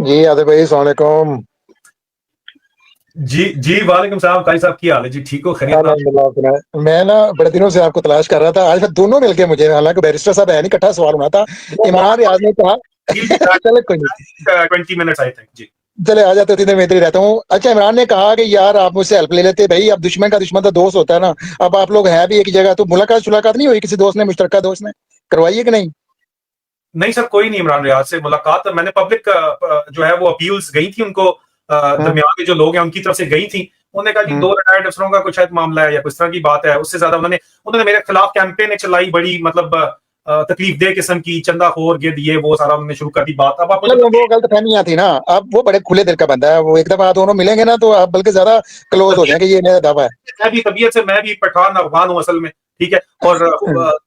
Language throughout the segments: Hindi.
जी आदिल भाई अस्सलाम वालेकुम। जी जी, वालेकुम सलाम। कारी साहब की हाल है जी? ठीक हो? खैरियत ना? अल्हम्दुलिल्लाह अपना। मैं ना बड़े दिनों से आपको तलाश कर रहा था, आज फिर दोनों मिलके मुझे, हालांकि बैरिस्टर साहब है नहीं, इकट्ठा सवाल होना था। वो इमरान बहुत रियाज ने कहा डील भी था। चले कोई नहीं, 20 मिनट्स आई थिंक जी। चले आ जाते, इतने में इधर ही रहता हूँ। अच्छा, इमरान ने कहा कि यार आप मुझसे हेल्प ले लेते भाई, अब दुश्मन का दुश्मन तो दोस्त होता है ना। अब आप लोग हैं भी एक ही जगह, तो मुलाकात नहीं हुई किसी दोस्त ने, मुश्तरका दोस्त ने करवाइए कि नहीं? नहीं सर, कोई नहीं इमरान रियाज से मुलाकात। मैंने पब्लिक जो है वो अपील्स गई थी उनको, हाँ, दरमियान में जो लोग हैं उनकी तरफ से गई थी। उन्होंने कहा कि हाँ। दो रिटायर्ड अफसरों का कुछ शायद मामला है या कुछ तरह की बात है। उससे ज्यादा उन्होंने उन्होंने मेरे खिलाफ कैंपेन चलाई, बड़ी मतलब तकलीफ दे किस्म की, चंदाखोर गिर्द, ये वो सारा उन्होंने शुरू कर दी बात। अब आप मुझे चलो वो बताइए, गलतफहमियां थी ना। अब वो बड़े खुले दिल का बंदा है, वो एक दफा दोनों मिलेंगे ना तो आप बल्कि ज्यादा क्लोज हो जाएंगे, ये मेरा दावा है। तबीयत से मैं भी पठान अफगान हूँ असल में, ठीक है। और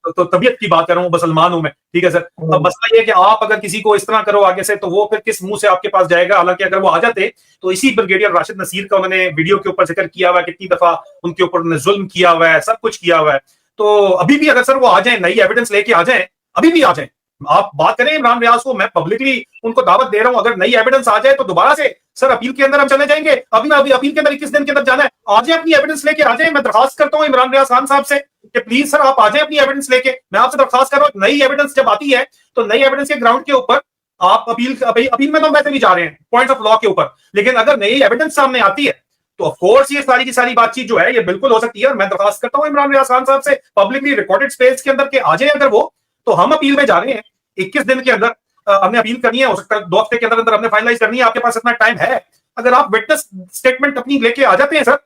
तो तबीयत की बात कर रहा हूँ, मुसलमान हूँ मैं, ठीक है सर। अब मसला ये है कि आप अगर किसी को इस तरह करो आगे से, तो वो फिर किस मुंह से आपके पास जाएगा। हालांकि अगर वो आ जाते तो इसी ब्रिगेडियर राशिद नसीर का उन्होंने वीडियो के ऊपर जिक्र किया हुआ है, कितनी दफा उनके ऊपर उन्होंने जुल्म किया हुआ है, सब कुछ किया हुआ है। तो अभी भी अगर सर वो आ जाए, नई एविडेंस लेके आ जाए, अभी भी आ जाए, आप बात करें इमरान रियाज को, मैं पब्लिकली उनको दावत दे रहा हूं, अगर नई एविडेंस आ जाए तो दोबारा से सर अपील के अंदर हम चले जाएंगे। अभी मैं अभी अपील के अंदर 21 दिन के अंदर जाना है, आ जाए अपनी एविडेंस लेके आ जाए। मैं दरखास्त करता हूं इमरान रियाज खान साहब से कि प्लीज सर आप आ जाए अपनी एविडेंस लेके। मैं आपसे दरखास्त कर रहा हूं, नई एविडेंस जब आती है तो नई एविडेंस के ग्राउंड के ऊपर आप अपील में तो वैसे भी जा रहे हैं पॉइंट ऑफ लॉ के ऊपर, लेकिन अगर नई एविडेंस सामने आती है तो ऑफकोर्स ये सारी की सारी बातचीत जो है ये बिल्कुल हो सकती है। और मैं दरखास्त करता हूं इमरान रियाज खान साहब से पब्लिकली रिकॉर्डेड स्पेस के अंदर के आ जाए अगर वो, तो हम अपील में जा रहे हैं 21 दिन के अंदर। हमने अपील करनी है, हो सकता है 2 हफ्ते के अंदर अंदर हमने फाइनलाइज करनी है, आपके पास इतना टाइम है। अगर आप विटनेस स्टेटमेंट अपनी लेके आ जाते हैं सर,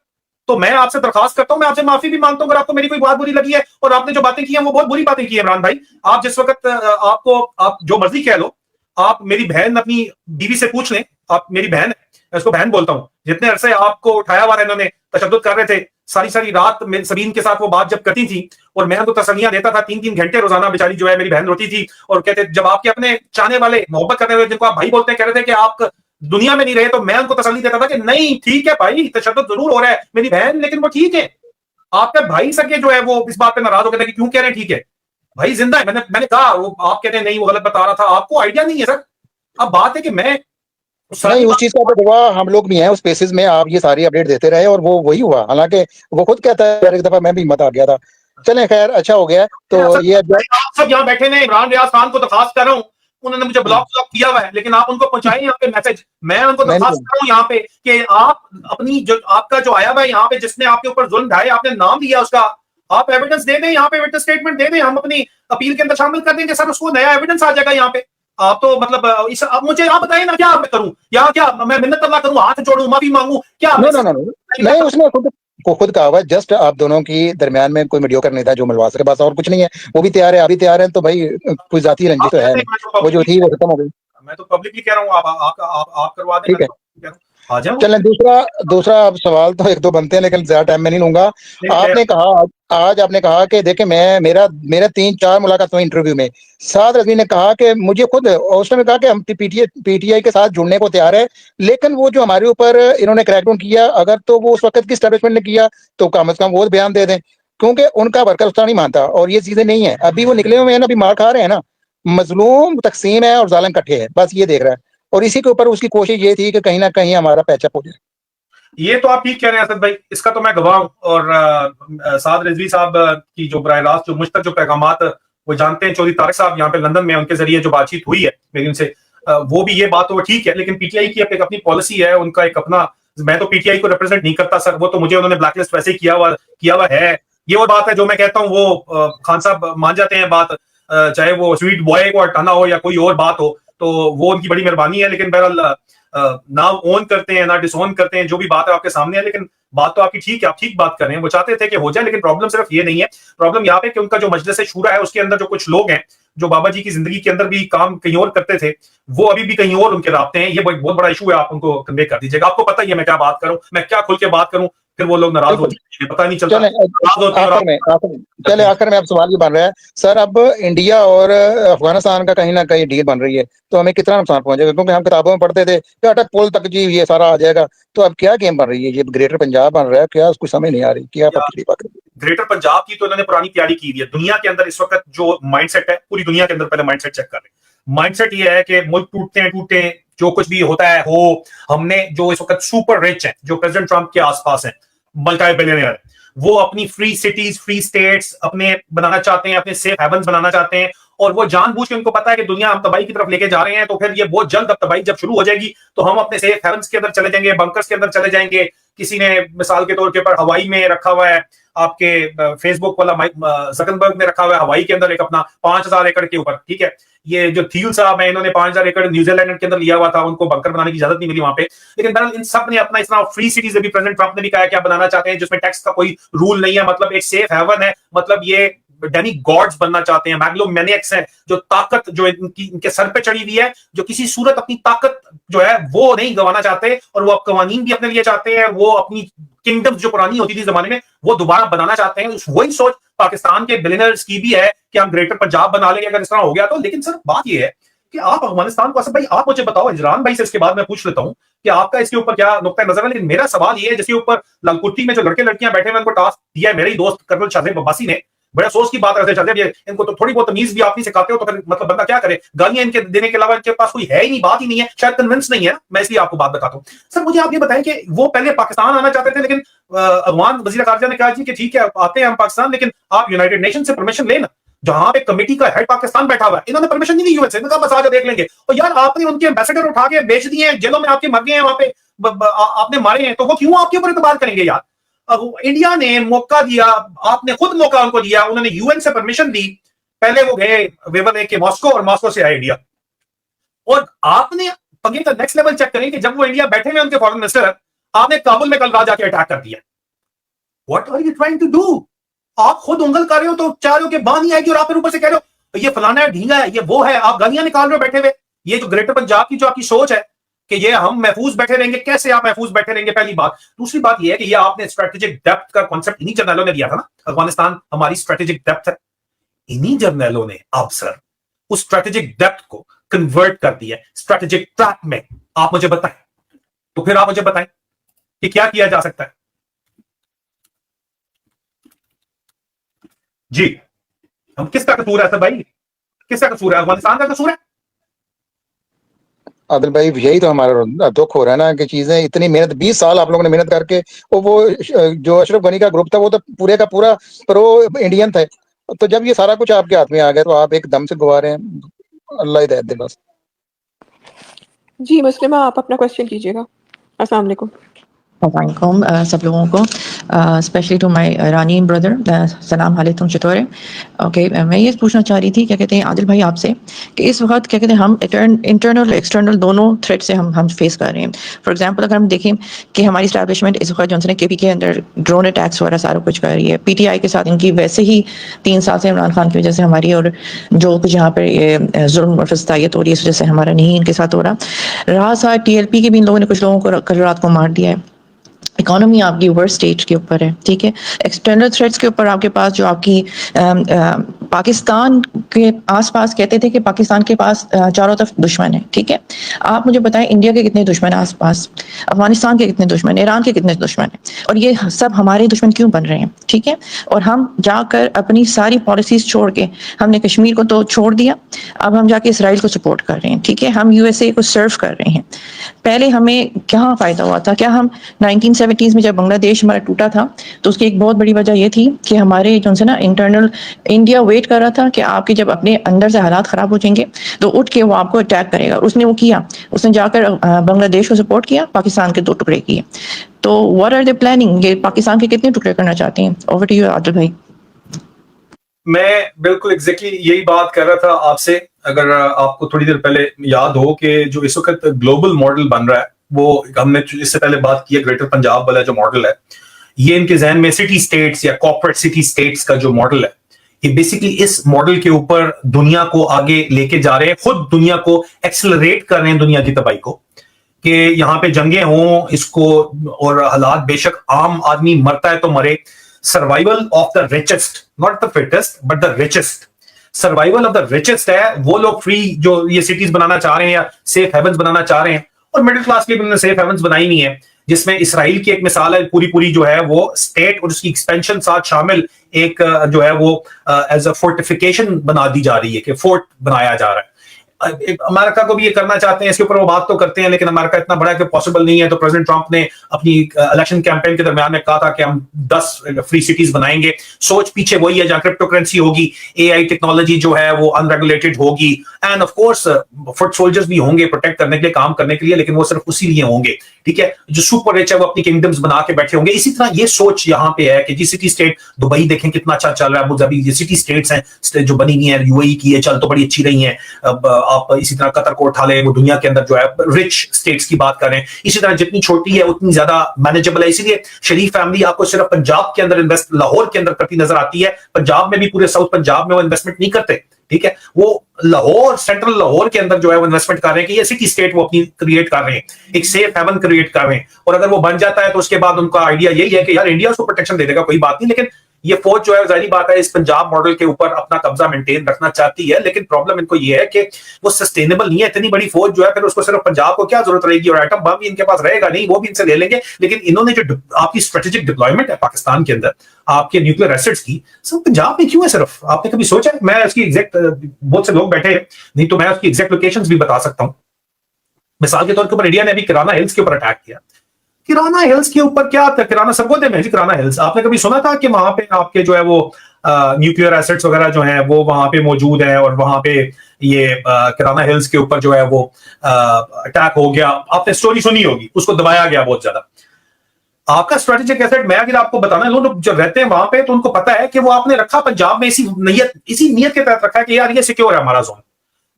तो मैं आपसे दरखास्त करता हूं, मैं आपसे माफी भी मांगता हूं अगर आपको मेरी कोई बात बुरी लगी है। और आपने जो बातें की हैं वो बहुत बुरी बातें की है इमरान भाई। आप जिस वक्त आपको आप जो मर्जी कह लो, आप मेरी बहन अपनी बीवी से पूछ लें, आप मेरी बहन है, मैं उसको बहन बोलता हूं। जितने अरसे आपको उठाया हुआ है, इन्होंने तशद्दुद कर रहे थे, सारी सारी रात सबीन के साथ वो बात जब करती थी और मैं उनको तसलियां देता था 3-3 घंटे रोजाना, बेचारी जो है मेरी बहन रोती थी और कहते, जब आपके अपने चाहने वाले मोहब्बत करने वाले जिनको आप भाई बोलते हैं कह रहे थे कि आप दुनिया में नहीं रहे, तो मैं उनको तसल्ली देता था कि नहीं ठीक है भाई, तशद्दुद जरूर हो रहा है मेरी बहन, लेकिन वो ठीक है। आपके भाई सके जो है वो इस बात पे नाराज हो गए थे कि क्यों कह रहे हैं ठीक है, भाई जिंदा है। मैंने मैंने कहा, वो आप कहते हैं नहीं वो गलत बता रहा था, आपको आइडिया नहीं है सर। अब बात है कि मैं नहीं, सारी उस बात चीज का तो गवाह हम लोग भी हैं, उस बेसिस में आप ये सारी अपडेट देते रहे और वो वही हुआ। हालांकि वो खुद कहता है यार एक दफा मैं भी हिम्मत आ गया था। चलें, खैर अच्छा हो गया। तो ये अब आप सब यहाँ बैठे हैं, इमरान रियाज खान को दरखास्त कर रहा हूँ, उन्होंने मुझे ब्लॉक ब्लॉक किया हुआ है, लेकिन आप उनको पहुंचाएं यहाँ पे मैसेज। मैं उनको दरखास्त नहीं, कर रहा हूँ यहाँ पे कि आप अपनी जो आपका जो आया हुआ है यहाँ पे, जिसने आपके ऊपर जुल्म ढाए, आपने नाम लिया उसका, आप एविडेंस दे दें यहाँ पे, विटनेस स्टेटमेंट दे दें, हम अपनी अपील के अंदर शामिल कर देंगे सर, उसको नया एविडेंस आ जाएगा यहाँ पे। आप तो मतलब इस अब मुझे आप बताइए ना, क्या मैं करूं या क्या मैं मिन्नत अल्लाह करूं, हाथ जोड़ूं, माफी मांगू क्या नो मैं नो नो नो, नहीं, उसने खुद कहा हुआ है, जस्ट आप दोनों की दरमियान में कोई मीडियोकर नहीं था जो मिलवा सके, बस और कुछ नहीं है। वो भी तैयार है, अभी तैयार है, तो भाई कोई जाती रंजिश आप तो है कहते हैं नहीं। मैं तो वो जो पब्लिकली थी वो खत्म हो गई। मैं तो पब्लिकली कह रहा हूँ, आप करवा दें, मैं ठीक है, तो कह रहा हूँ आ जाओ। चलें। दूसरा दूसरा अब सवाल तो एक दो बनते हैं, लेकिन ज्यादा टाइम में नहीं लूंगा। आपने कहा, आज आपने कहा कि देखिए मैं मेरा मेरा 3-4 मुलाकात हुई इंटरव्यू में। साद रजवी ने कहा कि मुझे खुद, और उसने कहा कि हम पीटीआई के साथ जुड़ने को तैयार है, लेकिन वो जो हमारे ऊपर इन्होंने क्रैकडाउन किया, अगर तो वो उस वक्त की स्टैब्लिशमेंट ने किया तो कम से कम वो बयान दे दें, क्योंकि उनका वर्कर उसका नहीं मानता और ये चीजें नहीं है। अभी वो निकले हुए हैं ना, अभी मार खा रहे हैं ना। मजलूम तकसीम है और जालिम इकट्ठे है, बस ये देख रहा है। और इसी के ऊपर उसकी कोशिश ये थी कि कहीं ना कहीं हमारा पैचअप हो जाए। ये तो आप ठीक कह रहे हैं असद भाई, इसका तो मैं गवाह हूं। और साद रिजवी साहब की जो बराह रास्त जो मुझ तक जो पैगामात वो जानते हैं, चौधरी तारिक साहब यहाँ पे लंदन में, उनके जरिए जो बातचीत हुई है मेरी उनसे, वो भी ये बात तो वो ठीक है, लेकिन पीटीआई की एक अपनी पॉलिसी है, उनका एक अपना। मैं तो पीटीआई को रिप्रेजेंट नहीं करता सर, वो तो मुझे उन्होंने ब्लैकलिस्ट वैसे ही किया हुआ है। ये वो बात है जो मैं कहता हूँ, वो खान साहब मान जाते हैं बात, चाहे वो स्वीट बॉय को हटाना हो या कोई और बात हो, तो वो उनकी बड़ी मेहरबानी है। लेकिन बहरहाल ना ओन करते हैं ना डिसोन करते हैं, जो भी बात है आपके सामने है। लेकिन बात तो आपकी ठीक है, आप ठीक बात कर रहे हैं, वो चाहते थे कि हो जाए, लेकिन प्रॉब्लम सिर्फ ये नहीं है। प्रॉब्लम यहाँ पे कि उनका जो मजलिस शूरा है उसके अंदर जो कुछ लोग हैं जो बाबा जी की जिंदगी के अंदर भी काम कहीं और करते थे, वो अभी भी कहीं और उनके राब्ते हैं। ये बहुत बड़ा इशू है, आप उनको कन्वे कर दीजिएगा। आपको पता ही है मैं क्या बात करूं, मैं क्या खुल के बात करूं, फिर वो लोग नाराज हो बिल्कुल। जाते हैं, पता नहीं चलता, चले नाराज होते हैं और आप करते चले हैं। आखिर में अब सवाल ये बन रहा है सर, अब इंडिया और अफगानिस्तान का कहीं ना कहीं डील बन रही है, तो हमें कितना नुकसान पहुंचेगा? क्योंकि हम किताबों में पढ़ते थे कि अटक पुल तक जी ये सारा आ जाएगा। तो अब क्या गेम बन रही है? ये ग्रेटर पंजाब बन रहा है क्या? उसको समझ नहीं आ रही, क्या पकड़ी पकड़ी। ग्रेटर पंजाब की तो इन्होंने पुरानी तैयारी की है। दुनिया के अंदर इस वक्त जो माइंडसेट है, पूरी दुनिया के अंदर पहले माइंडसेट चेक कर रहे हैं। माइंडसेट ये है कि मुल्क टूटते हैं, जो कुछ भी होता है हो, हमने जो इस वक्त सुपर रिच है, जो प्रेसिडेंट ट्रंप के आसपास है, मल्टी बिलियनियर, वो अपनी फ्री सिटीज, फ्री स्टेट्स अपने बनाना चाहते हैं, अपने सेफ हेवन्स बनाना चाहते हैं, और वो जानबूझ के उनको पता है कि दुनिया हम तबाही की तरफ लेके जा रहे हैं, तो फिर ये बहुत जल्द अब तबाही जब शुरू हो जाएगी तो हम अपने सेफ हेवन्स के अंदर चले जाएंगे, बंकर्स के अंदर चले जाएंगे। किसी ने मिसाल के तौर के ऊपर हवाई में रखा हुआ है, आपके फेसबुक वाला जकरबर्ग ने रखा हुआ है हवाई के अंदर एक अपना 5,000 एकड़ के ऊपर, ठीक है। ये जो थील साहब है, इन्होंने 5,000 एकड़ न्यूजीलैंड के अंदर लिया हुआ था, उनको बंकर बनाने की इजाजत नहीं मिली वहां पे। लेकिन बहरहाल इन सब ने अपना इतना फ्री सिटीज भी प्रेसिडेंट ट्रंप ने भी कहा कि आप बनाना चाहते हैं जिसमें टैक्स का कोई रूल नहीं है, मतलब एक सेफ हेवन है, मतलब ये डेमी गॉड्स बनना चाहते हैं, मैग्लोमैनियक्स हैं, जो ताकत जो इनके सर पे चढ़ी हुई है, जो किसी सूरत अपनी ताकत जो है वो नहीं गंवाना चाहते, और वो कवानीन भी अपने लिए चाहते हैं, वो अपनी किंगडम जो पुरानी होती थी जमाने में वो दोबारा बनाना चाहते हैं। वही सोच पाकिस्तान के बिलियनर्स की भी है कि हम ग्रेटर पंजाब बना लेंगे अगर इस तरह हो गया तो। लेकिन सर बात यह है कि आप अफगानिस्तान को, असद भाई आप मुझे बताओ, इजरान भाई से इसके बाद मैं पूछ लेता हूं कि आपका इसके ऊपर क्या नुक्ता नजर है। लेकिन मेरा सवाल ये है, जिसके ऊपर ललकुट्टी में जो लड़के लड़कियां बैठे हुए उनको टास्क दिया है मेरे ही दोस्त कर्नल शाहजेब अब्बासी ने, बड़े अफसोस की बात करते शाहजेब, इनको तो थोड़ी बहुत तमीज भी आप नहीं सिखाते हो, तो फिर मतलब बंदा क्या करे, गालियां इनके देने के अलावा इनके पास कोई है ही नहीं, बात ही नहीं है, शायद कन्विंस नहीं है। मैं इसलिए आपको बात बताता हूं। सर मुझे आप ये बताएं कि वो पहले पाकिस्तान आना चाहते थे, लेकिन अफगान वजीर खारजा ने कहा जी कि ठीक है आते हैं हम पाकिस्तान, लेकिन आप यूनाइटेड नेशन से परमिशन लेना। जहां पे कमेटी का हेड पाकिस्तान बैठा हुआ है, इन्होंने परमिशन नहीं दी यूएन से, बस आजा देख लेंगे। और यार आपने उनके एम्बेसडर उठा के बेच दिए हैं, जेलों में आपके मर गए हैं, वहां पे आपने मारे हैं, तो वो क्यों आपके ऊपर इतबार करेंगे यार। इंडिया ने मौका दिया, आपने खुद मौका उनको दिया, उन्होंने यूएन से परमिशन दी, पहले वो गए वेवर के मॉस्को, और मॉस्को से आए इंडिया। और आपने पंगे का नेक्स्ट लेवल चेक करें कि जब वो इंडिया बैठे हुए उनके फॉरेन मिनिस्टर, आपने काबुल में कल रात जाके अटैक कर दिया। What are you trying to do? आप खुद उंगल कर रहे हो तो चाह रहे हो कि बात नहीं आएगी, और आप ऊपर से कह रहे हो ये फलाना है, ढींगा है, ये वो है, आप गालियां निकाल रहे हो बैठे हुए। ये जो ग्रेटर पंजाब की जो आपकी सोच है कि ये हम महफूज बैठे रहेंगे, कैसे आप महफूज बैठे रहेंगे, पहली बात। दूसरी बात ये है कि ये आपने स्ट्रेटेजिक डेप्थ का कॉन्सेप्ट इन्हीं जर्नलों ने दिया था ना, अफगानिस्तान हमारी स्ट्रेटेजिक डेप्थ है। इन्हीं जर्नलों ने अब सर उस स्ट्रेटेजिक डेप्थ को कन्वर्ट कर दिया स्ट्रेटेजिक ट्रैप में। आप मुझे बताएं, तो फिर आप मुझे बताएं कि क्या किया जा सकता है। जी हम किसका कसूर है सर भाई, किसका कसूर है? अफगानिस्तान का कसूर है? आदिल भाई यही तो हमारा दुख हो रहा है ना कि चीजें इतनी मेहनत, 20 साल आप लोगों ने मेहनत करके, वो जो अशरफ गनी का ग्रुप था वो तो पूरे का पूरा प्रो इंडियन था, तो जब ये सारा कुछ आपके हाथ में आ गया तो आप एकदम से गवा रहे हैं। अल्लाह हिदायत दे बस। जी मुस्लिमा, आप अपना क्वेश्चन कीजिएगा। अस्सलाम वालेकुम। वालेकुम सब लोगों को, specially to my Irani brother, सलाम अलैकुम चतोरे। ओके, मैं ये पूछना चाह रही थी, क्या कहते हैं आदिल भाई आपसे, कि इस वक्त क्या कहते हैं हम इंटरनल एक्सटर्नल दोनों थ्रेट से हम फेस कर रहे हैं। फॉर एग्जांपल अगर हम देखें कि हमारी स्टैब्लिशमेंट इस वक्त जो है केपी के अंदर ड्रोन अटैक्स वगैरह सारा कुछ कर रही है, पीटीआई के साथ इनकी वैसे ही 3 साल से इमरान खान की वजह से हमारी, और जो कुछ यहाँ पर ये जुल्म और फस्तायत हो रही है इस वजह से हमारा नहीं इनके साथ हो रहा सा। टीएलपी के भी इन लोगों ने कुछ लोगों को कल रात को मार दिया है। इकोनॉमी आपकी वर्स्ट स्टेज के ऊपर है, ठीक है। एक्सटर्नल थ्रेट्स के ऊपर आपके पास जो आपकी पाकिस्तान के आसपास कहते थे कि पाकिस्तान के पास चारों तरफ दुश्मन है, ठीक है। आप मुझे बताएं इंडिया के कितने दुश्मन है आसपास, अफगानिस्तान के कितने दुश्मन है, ईरान के कितने दुश्मन है, और ये सब हमारे दुश्मन क्यों बन रहे हैं, ठीक है। और हम जाकर अपनी सारी पॉलिसीज छोड़ के, हमने कश्मीर को तो छोड़ दिया, अब हम जाके इसराइल को सपोर्ट कर रहे हैं, ठीक है। हम यूएसए को सर्व कर रहे हैं। पहले हमें क्या फ़ायदा हुआ था? क्या हम 1970s में जब बांग्लादेश हमारा टूटा था तो उसकी एक बहुत बड़ी वजह ये थी कि हमारे जो से ना इंटरनल इंडिया वेट कर रहा था कि आपके जब अपने अंदर से हालात ख़राब हो जाएंगे तो उठ के वो आपको अटैक करेगा। उसने वो किया, उसने जाकर बांग्लादेश को सपोर्ट किया, पाकिस्तान के 2 टुकड़े किए। तो व्हाट आर दे प्लानिंग? ये पाकिस्तान के कितने टुकड़े करना चाहते हैं? ओवर टू यू आदिल भाई। मैं बिल्कुल एग्जैक्टली यही बात कर रहा था आपसे। अगर आपको थोड़ी देर पहले याद हो कि जो इस वक्त ग्लोबल मॉडल बन रहा है, वो हमने इससे पहले बात की है, ग्रेटर पंजाब वाला जो मॉडल है, ये इनके जहन में सिटी स्टेट्स या कॉर्पोरेट सिटी स्टेट्स का जो मॉडल है, ये बेसिकली इस मॉडल के ऊपर दुनिया को आगे लेके जा रहे हैं, खुद दुनिया को एक्सेलरेट कर रहे हैं, दुनिया की तबाही को, कि यहाँ पे जंगें हों इसको, और हालात बेशक आम आदमी मरता है तो मरे, survival of the richest, not the fittest but the richest, survival of the richest है। वो लोग फ्री जो ये सिटीज बनाना चाह रहे हैं या सेफ हेवन्स बनाना चाह रहे हैं, और मिडिल क्लास के लिए उन्होंने सेफ हेवन्स बनाई नहीं है, जिसमें इसराइल की एक मिसाल है, पूरी जो है वो स्टेट और उसकी एक्सपेंशन साथ शामिल एक जो है वो एज अ फोर्टिफिकेशन बना दी जा रही है, कि फोर्ट बनाया जा रहा है। अमेरिका को भी ये करना चाहते हैं, इसके ऊपर वो बात तो करते हैं, लेकिन अमेरिका इतना बड़ा है कि पॉसिबल नहीं है। तो प्रेसिडेंट ट्रंप ने अपनी इलेक्शन कैंपेन के दरमियान में कहा था कि हम 10 फ्री सिटीज बनाएंगे। सोच पीछे वही है, जहां क्रिप्टो करेंसी होगी, एआई टेक्नोलॉजी जो है वो अनरेगुलेटेड होगी, end of course foot soldiers भी होंगे प्रोटेक्ट करने के लिए, काम करने के लिए, लेकिन वो सिर्फ उसी लिए होंगे, ठीक है। जो सुपर रिच है वो अपनी किंगडम्स बना के बैठे होंगे। इसी तरह ये सोच यहाँ पे है कि जी सिटी स्टेट, दुबई देखें कितना अच्छा चल रहा है, अबू धाबी, ये सिटी स्टेट्स हैं जो बनी हुई है, यूएई की है, चल तो बड़ी अच्छी रही है। अब आप इसी तरह कतर को उठा ले, वो दुनिया के अंदर जो है रिच स्टेट्स की बात करें। इसी तरह जितनी छोटी है उतनी ज्यादा मैनेजेबल है। इसीलिए शरीफ फैमिली आपको सिर्फ पंजाब के अंदर इन्वेस्ट, लाहौर के अंदर करती नजर आती है। पंजाब में भी, पूरे साउथ पंजाब में वो इन्वेस्टमेंट नहीं करते, ठीक है। वो लाहौर, सेंट्रल लाहौर के अंदर जो है वो इन्वेस्टमेंट कर रहे हैं कि ये सिटी स्टेट वो अपनी क्रिएट कर रहे हैं, एक सेफ हेवन क्रिएट कर रहे हैं। और अगर वो बन जाता है तो उसके बाद उनका आइडिया यही है कि यार इंडिया उसको प्रोटेक्शन दे देगा, कोई बात नहीं, लेकिन ये फौज जो है जाहिर बात है इस पंजाब मॉडल के ऊपर अपना कब्जा मेंटेन रखना चाहती है। लेकिन प्रॉब्लम इनको ये है कि वो सस्टेनेबल नहीं है। इतनी बड़ी फौज जो है, फिर उसको सिर्फ पंजाब को क्या जरूरत रहेगी, और एटम बम भी इनके पास रहेगा नहीं, वो भी इनसे ले लेंगे। लेकिन इन्होंने जो आपकी स्ट्रेटेजिक डिप्लॉयमेंट है पाकिस्तान के अंदर, आपके न्यूक्लियर एसेट्स की, सब पंजाब में क्यों है सिर्फ? आपने कभी सोचा? मैं उसकी एग्जैक्ट, बहुत से लोग बैठे हैं, नहीं तो मैं उसकी एग्जैक्ट लोकेशंस भी बता सकता हूं। मिसाल के तौर के ऊपर इंडिया ने अभी किराना हिल्स के ऊपर अटैक किया। किराना हिल्स के ऊपर क्या था? किराना सरगोदे में जी किराना हिल्स, आपने कभी सुना था कि वहां पे आपके जो है वो न्यूक्लियर एसेट्स वगैरह जो हैं वो वहां पे मौजूद है, और वहां पे ये किराना हिल्स के ऊपर जो है वो अटैक हो गया? आपने स्टोरी सुनी होगी, उसको दबाया गया बहुत ज्यादा। आपका स्ट्रेटेजिक एसेट, मैं अगर आपको बताना, लोग जो रहते हैं वहां पे तो उनको पता है कि वो आपने रखा पंजाब में इसी नीयत के तहत रखा है कि यार ये सिक्योर है हमारा जोन।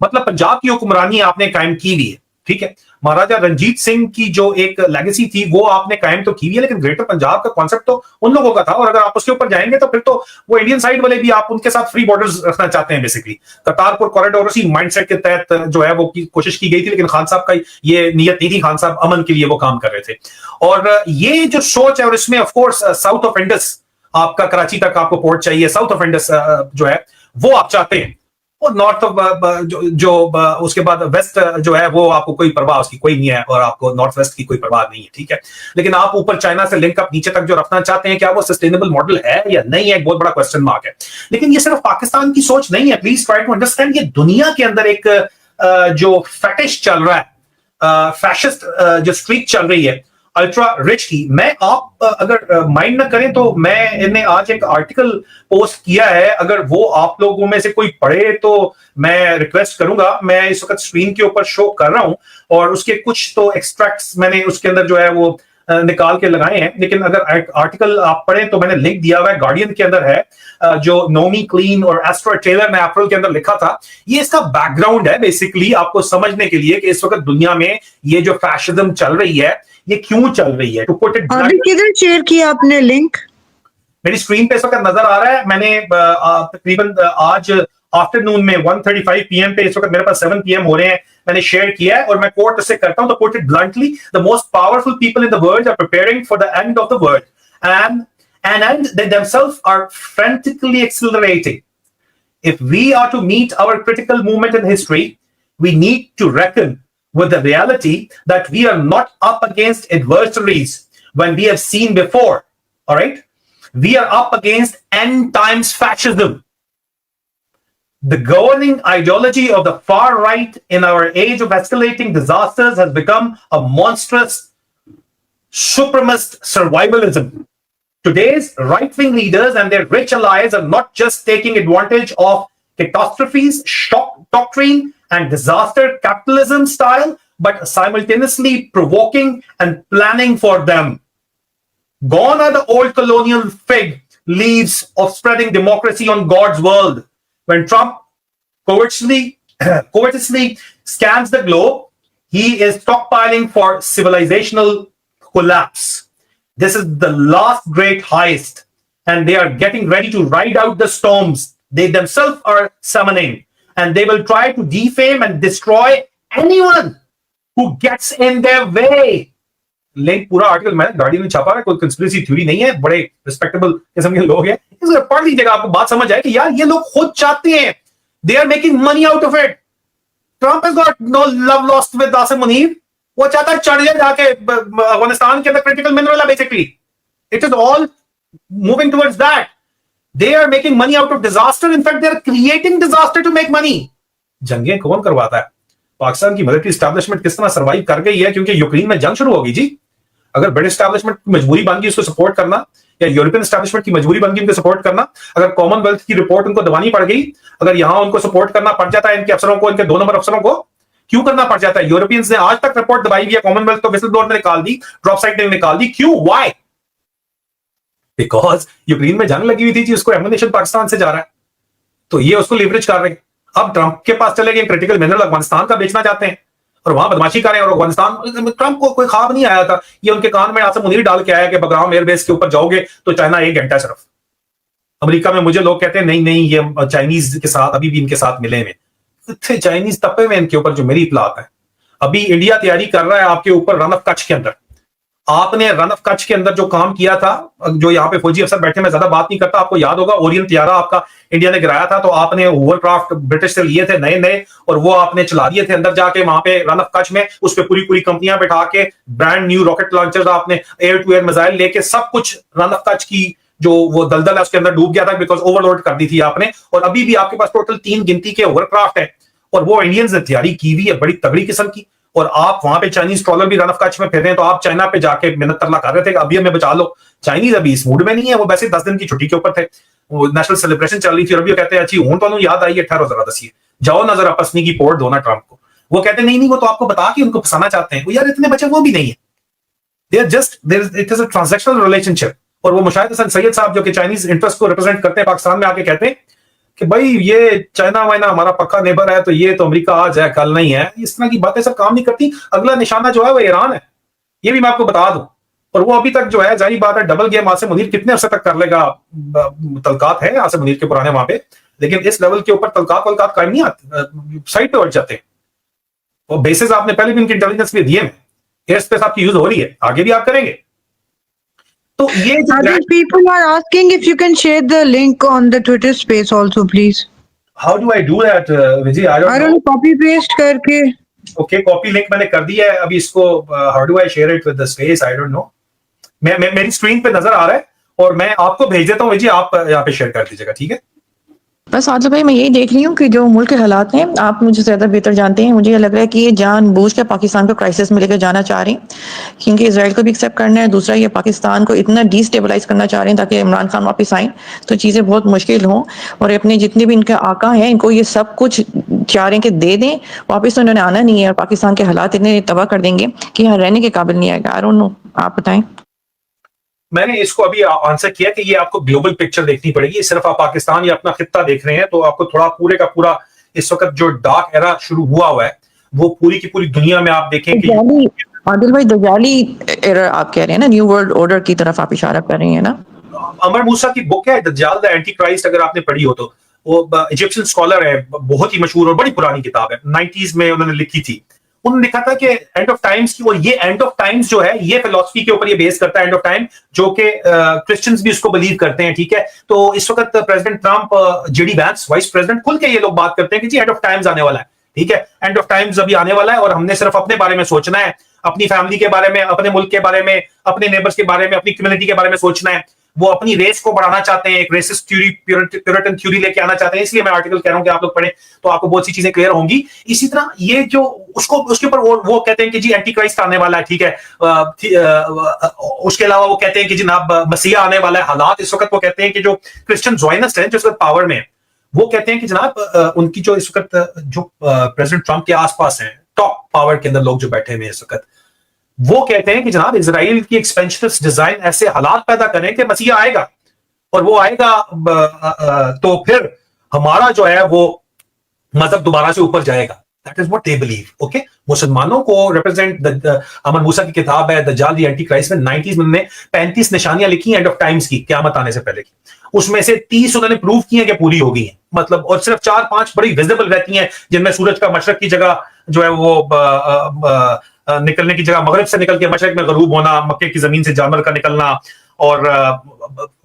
मतलब पंजाब की हुक्मरानी आपने कायम की हुई है, ठीक है। महाराजा रंजीत सिंह की जो एक लेगेसी थी वो आपने कायम तो की हुई है, लेकिन ग्रेटर पंजाब का कॉन्सेप्ट तो उन लोगों का था। और अगर आप उसके ऊपर जाएंगे तो फिर तो वो इंडियन साइड वाले भी आप उनके साथ फ्री बॉर्डर्स रखना चाहते हैं बेसिकली। करतारपुर कॉरिडोर उसी माइंडसेट के तहत जो है वो कोशिश की गई थी, लेकिन खान साहब का ये नियत नहीं थी। खान साहब अमन के लिए वो काम कर रहे थे। और ये जो सोच है, और इसमें ऑफकोर्स साउथ ऑफ इंडस, आपका कराची तक आपको पोर्ट चाहिए, साउथ ऑफ इंडस जो है वो आप चाहते हैं, और नॉर्थ ऑफ जो उसके बाद वेस्ट जो है वो आपको कोई परवाह उसकी कोई नहीं है, और आपको नॉर्थ वेस्ट की कोई परवाह नहीं है, ठीक है। लेकिन आप ऊपर चाइना से लिंक अप नीचे तक जो रखना चाहते हैं, क्या वो सस्टेनेबल मॉडल है या नहीं है? एक बहुत बड़ा क्वेश्चन मार्क है। लेकिन ये सिर्फ पाकिस्तान की सोच नहीं है, प्लीज ट्राई टू अंडरस्टैंड। ये दुनिया के अंदर एक जो फैटिश चल रहा है, फैशिस्ट जो स्ट्रीक चल रही है अल्ट्रा रिच की। मैं आप अगर माइंड ना करें तो मैंने आज एक आर्टिकल पोस्ट किया है, अगर वो आप लोगों में से कोई पढ़े तो मैं रिक्वेस्ट करूंगा। मैं इस वक्त स्क्रीन के ऊपर शो कर रहा हूं, और उसके कुछ तो एक्सट्रैक्ट्स मैंने उसके अंदर जो है वो निकाल के लगाए हैं। लेकिन अगर आर्टिकल आप पढ़ें तो मैंने लिंक दिया हुआ है, गार्डियन के अंदर है, जो नोमी क्लीन और एस्ट्रा टेलर ने अप्रैल के अंदर लिखा था। ये इसका बैकग्राउंड है बेसिकली आपको समझने के लिए कि इस वक्त दुनिया में ये जो फैशिज्म चल रही है ये क्यों चल रही है। टू पुट इट, अभी किधर शेयर किया आपने लिंक? मेरी स्क्रीन पे इस वक्त नजर आ रहा है। मैंने तकरीबन आज आफ्टरनून में 1:35 PM पे, इस वक्त मेरे पास 7 PM हो रहे हैं, मैंने शेयर किया है। और मैं कोट इससे करता हूं तो put it bluntly, the most powerful people in the world are preparing for the end of the world, and they themselves are frantically accelerating. If we are to meet our critical moment in history, we need to reckon with the reality that we are not up against adversaries when we have seen before. All right, we are up against end times fascism. The governing ideology of the far right in our age of escalating disasters has become a monstrous supremacist survivalism. Today's right-wing leaders and their rich allies are not just taking advantage of catastrophes, shock doctrine, and disaster capitalism style, but simultaneously provoking and planning for them. Gone are the old colonial fig leaves of spreading democracy on God's world. When Trump covertly scans the globe, he is stockpiling for civilizational collapse. This is the last great heist, and they are getting ready to ride out the storms they themselves are summoning, and they will try to defame and destroy anyone who gets in their way. Link पूरा आर्टिकल मैंने गार्डियन में छापा है, कोई कंस्पिरेसी थ्योरी नहीं है, बड़े रिस्पेक्टेबल किस्म के लोग हैं। इसको पढ़ लीजिएगा, आपको बात समझ आए कि यार ये लोग खुद चाहते हैं, they are making money out of it. Trump has got no love lost with Asim Munir, वो चाहता है चढ़ जाए जाके अफगानिस्तान के अंदर क्रिटिकल मिनरल है basically. It is all moving towards that. They are making money out of disaster. In fact, they are creating disaster to make money. जंगें कौन करवाता है? पाकिस्तान की मिलिट्री एस्टैब्लिशमेंट किस तरह सर्वाइव कर गई है, क्योंकि यूक्रेन में जंग शुरू होगी जी। अगर ब्रिटिश एस्टैब्लिशमेंट की मजबूरी बन गई उसको सपोर्ट करना, या यूरोपियन एस्टैब्लिशमेंट की मजबूरी बन गई उनको सपोर्ट करना, अगर कॉमनवेल्थ की रिपोर्ट उनको दबानी पड़ गई, अगर यहां उनको सपोर्ट करना पड़ जाता है इनके अफसरों को, इनके 2 नंबर अफसरों को क्यों करना पड़ जाता है? यूरोपियंस ने आज तक रिपोर्ट दबाई हुई है, कॉमनवेल्थ तो विसल ब्लोअर ने निकाल दी, ड्रॉप साइट ने निकाल दी, क्यों? व्हाई? बिकॉज यूक्रेन में जंग लगी हुई थी जी, उसको एमुनेशन पाकिस्तान से जा रहा है, तो ये उसको लीवरेज कर रहे हैं। अब ट्रंप के पास चले गए, क्रिटिकल मिनरल अफगानिस्तान का बेचना चाहते हैं और वहां बदमाशी कर रहे हैं। और अफगानिस्तान, ट्रंप को कोई ख्वाब नहीं आया था, ये उनके कान में आसम मुनीर डाल के आया कि बगराम एयरबेस के ऊपर जाओगे तो चाइना 1 घंटा सिर्फ। अमेरिका में मुझे लोग कहते हैं नहीं नहीं ये चाइनीज के साथ अभी भी इनके साथ मिले हुए, इतने चाइनीज तपे हुए इनके ऊपर, जो मेरी इतलात है। अभी इंडिया तैयारी कर रहा है आपके ऊपर रन ऑफ कच्छ के अंदर। आपने रन ऑफ कच्छ के अंदर जो काम किया था, जो यहाँ पे फौजी अफसर बैठे, मैं ज्यादा बात नहीं करता, आपको याद होगा ओरियन तैयारा आपका इंडिया ने गिराया था, तो आपने होवरक्राफ्ट ब्रिटिश से लिए थे नए नए और वो आपने चला दिए थे अंदर जाके वहां पे रन ऑफ कच्छ में, उस पे पूरी पूरी कंपनियां बैठा के ब्रांड न्यू रॉकेट लॉन्चर्स आपने एयर टू एयर मिसाइल लेके सब कुछ रन ऑफ कच्छ की जो वो दलदल है उसके अंदर डूब गया था, बिकॉज ओवरलोड कर दी थी आपने। और अभी भी आपके पास टोटल 3 गिनती के होवरक्राफ्ट है और वो इंडियंस ने तैयारी की हुई है बड़ी तगड़ी किस्म की। और आप वहां पे चाइनीज ट्रॉलर भी रन ऑफ कच्छ में फिर रहे हैं, तो आप चाइना पे जाके मिन्नत तरला कर रहे थे कि अभी हमें बचा लो। चाइनीज अभी इस मूड में नहीं है, वो वैसे 10 दिन की छुट्टी के ऊपर थे, वो नेशनल सेलिब्रेशन चल रही थी और अभी कहते हैं अच्छी हूं तो याद आई 18 जरा दसिए जाओ ना, जरा पसनी की पोर्ट दो ना ट्रंप को। वो कहते नहीं नहीं वो तो आपको बता के उनको फंसाना चाहते हैं। वो यार इतने बच्चे वो भी नहीं है, they are just it is a transactional relationship. और वो मुशाहिद हसन सैयद साहब जो कि चाइनीज इंटरेस्ट को रिप्रेजेंट करते हैं पाकिस्तान में, आके कहते हैं कि भाई ये चाइना वाइना हमारा पक्का नेबर है, तो ये तो अमेरिका आज है कल नहीं है। इस तरह की बातें सब काम नहीं करती। अगला निशाना जो है वो ईरान है, ये भी मैं आपको बता दूं। और वो अभी तक जो है जाहिर बात है डबल गेम आसिम मुनीर कितने अरसे तक कर लेगा, तलकात है आसिम मुनीर के पुराने वहां पे, लेकिन इस लेवल के ऊपर तलकात वलकात कायम नहीं आती, साइड पे उठ जाते हैं। और बेसिस आपने पहले भी उनकी इंटेलिजेंस भी दिए हैं, एयर स्पेस आपकी यूज हो रही है, आगे भी आप करेंगे। तो ये Other people are asking if you can share the link on the Twitter space also, please. How do I do that Vijay? I don't know, copy paste करके. ओके, कॉपी लिंक मैंने कर दिया है। अभी इसको how do I share it with the space? I don't know. मेरी स्क्रीन पे नजर आ रहा है और मैं आपको भेज देता हूँ विजय, आप यहाँ पे शेयर कर दीजिएगा, ठीक है? बस आदिल भाई मैं यही देख रही हूँ कि जो मुल्क के हालात हैं आप मुझे ज़्यादा बेहतर जानते हैं। मुझे ये लग रहा है कि ये जानबूझ के पाकिस्तान को क्राइसिस में लेकर जाना चाह रही हैं, क्योंकि इसराइल को भी एक्सेप्ट करना है। दूसरा ये पाकिस्तान को इतना डिस्टेबलाइज करना चाह रहे हैं ताकि इमरान खान वापस आएँ तो चीज़ें बहुत मुश्किल हों। और अपने जितने भी इनके आका हैं इनको ये सब कुछ चाह रहे हैं कि दे दें, वापस तो इन्होंने आना नहीं है। और पाकिस्तान के हालात इतने तबाह कर देंगे कि यहाँ रहने के काबिल नहीं आएगा। आई डोंट नो, आप बताएं। मैंने इसको अभी आंसर किया कि ये आपको ग्लोबल पिक्चर देखनी पड़ेगी। सिर्फ आप पाकिस्तान या अपना खित्ता देख रहे हैं तो आपको थोड़ा पूरे का पूरा इस वक्त जो डार्क एरा शुरू हुआ है वो पूरी की पूरी दुनिया में आप देखें कि आदिल भाई दजाली एरा आप कह रहे हैं ना, न्यू वर्ल्ड ऑर्डर की तरफ आप इशारा कर रहे हैं ना। अमर मूसा की बुक है दज्जाल द एंटी क्राइस्ट, अगर आपने पढ़ी हो तो। वो इजिप्शियन स्कॉलर है, बहुत ही मशहूर और बड़ी पुरानी किताब है, 90s में उन्होंने लिखी थी। उन्होंने लिखा था कि एंड ऑफ टाइम्स की, और ये एंड ऑफ टाइम्स जो है ये फिलॉसफी के ऊपर ये बेस करता है, एंड ऑफ टाइम, जो कि क्रिश्चियंस भी उसको बिलीव करते हैं, ठीक है। तो इस वक्त president Trump, JD Vance vice president, खुल के ये लोग बात करते हैं कि जी एंड ऑफ टाइम्स आने वाला है, ठीक है। एंड ऑफ टाइम्स अभी आने वाला है और हमने सिर्फ अपने बारे में सोचना है, अपनी फैमिली के बारे में, अपने मुल्क के बारे में, अपने नेबर्स के बारे में, अपनी कम्युनिटी के बारे में सोचना है। वो अपनी रेस को बढ़ाना चाहते हैं, एक रेसिस्ट थ्योरी, प्यूरिटन थ्योरी लेके आना चाहते हैं। इसलिए मैं आर्टिकल कह रहा हूं कि आप लोग पढ़ें तो आपको बहुत सी चीजें क्लियर होंगी। इसी तरह ये जो उसको उसके ऊपर वो कहते हैं कि जी एंटी क्राइस्ट आने वाला है, ठीक है। उसके अलावा वो कहते हैं कि जनाब मसीहा आने वाला है। हालात इस वक्त वो कहते हैं कि जो क्रिश्चियन ज़ायनिस्ट हैं जो इस वक्त पावर में है, वो कहते हैं कि जनाब उनकी जो इस वक्त जो प्रेसिडेंट ट्रंप के आसपास हैं, टॉप पावर के अंदर लोग जो बैठे हुए हैं इस वक्त, वो कहते हैं कि जनाब इजराइल की एक्सपेंशनिस्ट डिजाइन ऐसे हालात पैदा करें कि मसीहा आएगा, और वो आएगा तो फिर हमारा जो है वो मजहब दोबारा से ऊपर जाएगा। That is what they believe, okay. मुसलमानों को रिप्रेजेंट, अमर मूसा की किताब है दज्जाल द एंटी क्राइस्ट में 90s में उन्होंने 35 निशानियां लिखी एंड ऑफ टाइम्स की, क़यामत आने से पहले की। उसमें से 30 उन्होंने प्रूव की है कि पूरी हो गई है, मतलब, और सिर्फ 4-5 बड़ी विजिबल रहती हैं, जिनमें सूरज का मशरक की जगह जो है वो निकलने की जगह मगरिब से निकल के मशरक में गरूब होना, मक्के की जमीन से जानवर का निकलना, और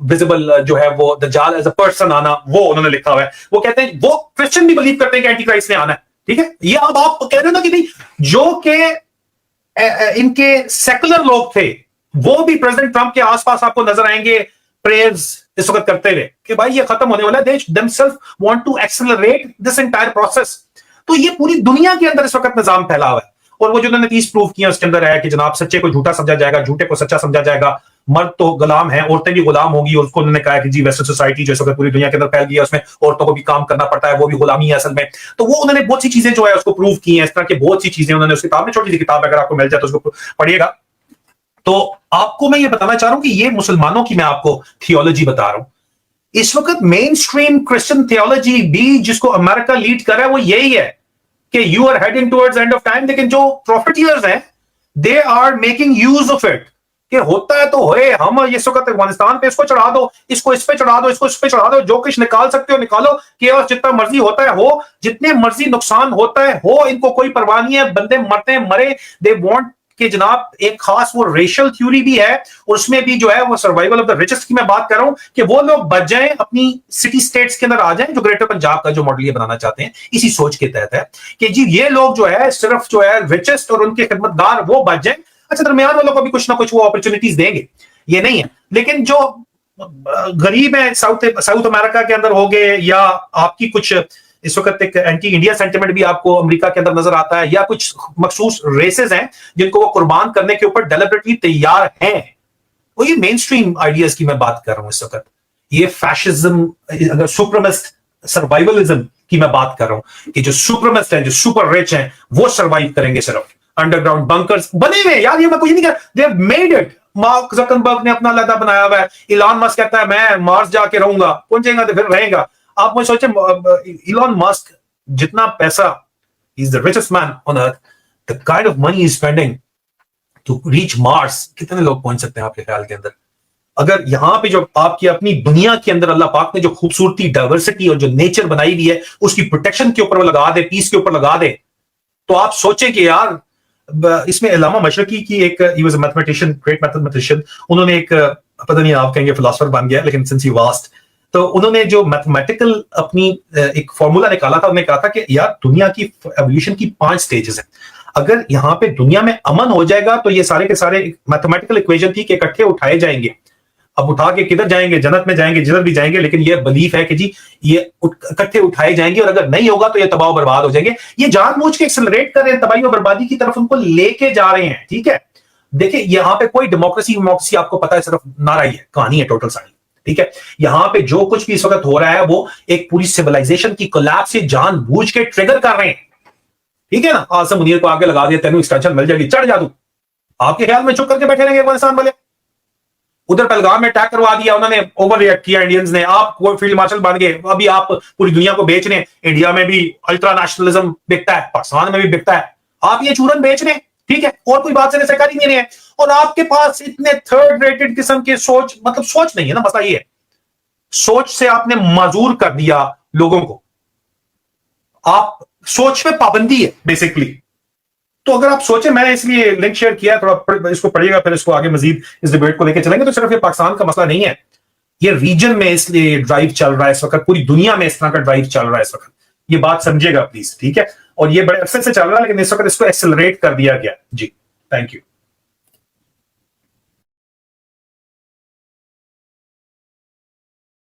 विजिबल जो है वो दज्जाल एज अ पर्सन आना, वो उन्होंने लिखा हुआ है। वो कहते हैं, वो क्रिश्चियन भी बिलीव करते हैं कि एंटी क्राइस्ट ने आना है, ठीक है। ये अब आप कह रहे हो ना कि भाई जो के इनके सेकुलर लोग थे वो भी प्रेसिडेंट ट्रंप के आसपास आपको नजर आएंगे प्रेयर्स इस वक्त करते हुए कि भाई ये खत्म होने वाला है। They themselves want to accelerate this entire process. तो ये पूरी दुनिया के अंदर इस वक्त निजाम फैला हुआ है। और वो जो उन्होंने 30 प्रूफ किया उसके अंदर है कि जनाब सच्चे को झूठा समझा जाएगा, झूठे को सच्चा समझा जाएगा, मर्द तो गुलाम है, औरतें भी गुलाम होंगी। और उसको उन्होंने कहा कि जी वेस्टर्न सोसाइटी जो इस वक्त पूरी दुनिया के अंदर फैल गई है उसमें औरतों को भी काम करना पड़ता है, वो भी गुलामी है असल में। तो वो उन्होंने बहुत सी चीजें जो है उसको प्रूव की हैं, इस तरह की बहुत सी चीजें उन्होंने उस किताब में, छोटी सी किताब अगर आपको मिल जाए तो उसको पढ़िएगा। तो आपको मैं ये बताना चाह रहा हूं कि ये मुसलमानों की मैं आपको थियोलॉजी बता रहा हूं। इस वक्त मेन स्ट्रीम क्रिश्चियन थियोलॉजी भी जिसको अमेरिका लीड कर रहा है वो यही है कि you are heading towards end of time. लेकिन जो प्रॉफिटियर्स हैं they are making use of it कि होता है तो होए, हम इस वक्त अफगानिस्तान पे इसको चढ़ा दो, इसको इस पे चढ़ा दो, इसको इस पे चढ़ा दो, जो कुछ निकाल सकते हो निकालो, केवल जितना मर्जी होता है हो, जितने मर्जी नुकसान होता है हो, इनको कोई परवाह नहीं है, बंदे मरते हैं मरे। दे वांट कि जनाब एक खास वो रेशियल थ्योरी भी है, उसमें भी जो है वो सर्वाइवल ऑफ द रिचेस्ट की मैं बात कर रहा हूं कि वो लोग बच जाएं, अपनी सिटी स्टेट्स के अंदर आ जाएं, जो ग्रेटर पंजाब का जो मॉडल ये बनाना चाहते हैं इसी सोच के तहत है कि जी ये लोग जो है सिर्फ जो है रिचेस्ट और उनके खिदमतगार वो बच जाएं। अच्छा, दरमियान वालों को भी कुछ ना कुछ वो अपॉर्चुनिटीज देंगे, ये नहीं है। लेकिन जो गरीब है साउथ अमेरिका के अंदर हो गए, या आपकी कुछ इस वक्त एक एंटी इंडिया सेंटिमेंट भी आपको अमेरिका के अंदर नजर आता है, या कुछ मखसूस रेसेस हैं जिनको वो कुर्बान करने के ऊपर डेलिबरेटली तैयार हैं, वो ये मेन स्ट्रीम आइडियाज की मैं बात कर रहा हूं इस वक्त। ये फैशिज्म, अगर सुपरमिस्ट सर्वाइवलिज्म की मैं बात कर रहा हूं कि जो सुपरमिस्ट हैं, जो सुपर रिच हैं, वो सर्वाइव करेंगे सिर्फ। अंडरग्राउंड बंकर्स बने हुए यार, ये मैं कोई नहीं कह, they have made it. Mark Zuckerberg ने अपना लदा बनाया हुआ है, इलॉन मस्क कहता है मैं मार्स जाके रहूंगा, कौन जाएगा तो फिर रहेगा। आप मुझे सोचे इलॉन मस्क जितना पैसा, is the richest man on earth, the kind of money is spending to reach Mars, कितने लोग पहुंच सकते हैं आपके ख्याल के अंदर? अगर यहां पे जो आपकी अपनी दुनिया के अंदर अल्लाह पाक ने जो खूबसूरती, डाइवर्सिटी और जो नेचर बनाई हुई है उसकी प्रोटेक्शन के ऊपर वो लगा दे, पीस के ऊपर लगा दे, तो आप सोचें कि यार इसमें अल्लामा मशरकी की एक, he was a mathematician, great mathematician, उन्होंने एक पता नहीं आप कहेंगे फिलोसोफर बन गया, लेकिन सिंस ही वास्ट, तो उन्होंने जो मैथमेटिकल अपनी एक फॉर्मूला निकाला था, उन्होंने कहा था कि यार दुनिया की एवोल्यूशन की 5 स्टेजेस हैं। अगर यहां पे दुनिया में अमन हो जाएगा तो ये सारे के सारे मैथमेटिकल इक्वेशन थी कि इकट्ठे उठाए जाएंगे। अब उठा के किधर जाएंगे? जन्नत में जाएंगे, जिधर भी जाएंगे, लेकिन ये बिलीफ है कि जी ये इकट्ठे उठाए जाएंगे, और अगर नहीं होगा तो ये तबाह बर्बाद हो जाएंगे। ये जानबूझ के एक्सेलरेट कर रहे हैं, तबाही और बर्बादी की तरफ उनको लेके जा रहे हैं। ठीक है, देखिए यहां पे कोई डेमोक्रेसी आपको पता है, सिर्फ नारा ही है, कहानी है टोटल सारी। ठीक है, यहां पे जो कुछ भी इस वक्त हो रहा है वो एक पूरी सिविलाइजेशन की कोलैप्स से जानबूझ के ट्रिगर कर रहे हैं। ठीक है ना, आजम मुनीर को आगे लगा दिया, तेनू एक्सटेंशन मिल जाएगी, चढ़ जा तू। आपके ख्याल में चुप करके बैठे रहेंगे अफगानिस्तान वाले? उधर पहलगाम में अटैक करवा दिया उन्होंने, ओवर रिएक्ट किया इंडियंस ने, आप फील्ड मार्शल बन गए, अभी आप पूरी दुनिया को बेच रहे हैं। इंडिया में भी अल्ट्रा नेशनलिज्म बिकता है, पाकिस्तान में भी बिकता है, आप ये चूरन बेच रहे हैं। ठीक है, और कोई बात से सरकारी नहीं रहे हैं, और आपके पास इतने थर्ड रेटेड किस्म के सोच, मतलब सोच नहीं है ना, मसला ये है सोच से आपने माजूर कर दिया लोगों को, आप सोच पे पाबंदी है बेसिकली। तो अगर आप सोचें, मैंने इसलिए लिंक शेयर किया, थोड़ा इसको पढ़िएगा, फिर इसको आगे मजीद इस डिबेट को लेकर चलेंगे। तो सिर्फ ये पाकिस्तान का मसला नहीं है, ये रीजन में इसलिए ड्राइव चल रहा है इस वक्त, पूरी दुनिया में इस तरह का ड्राइव चल रहा है इस वक्त, ये बात समझिएगा प्लीज। ठीक है, और ये बड़े अरसे से चल रहा है, लेकिन इस वक्त इसको एक्सेलरेट कर दिया गया। जी, थैंक यू।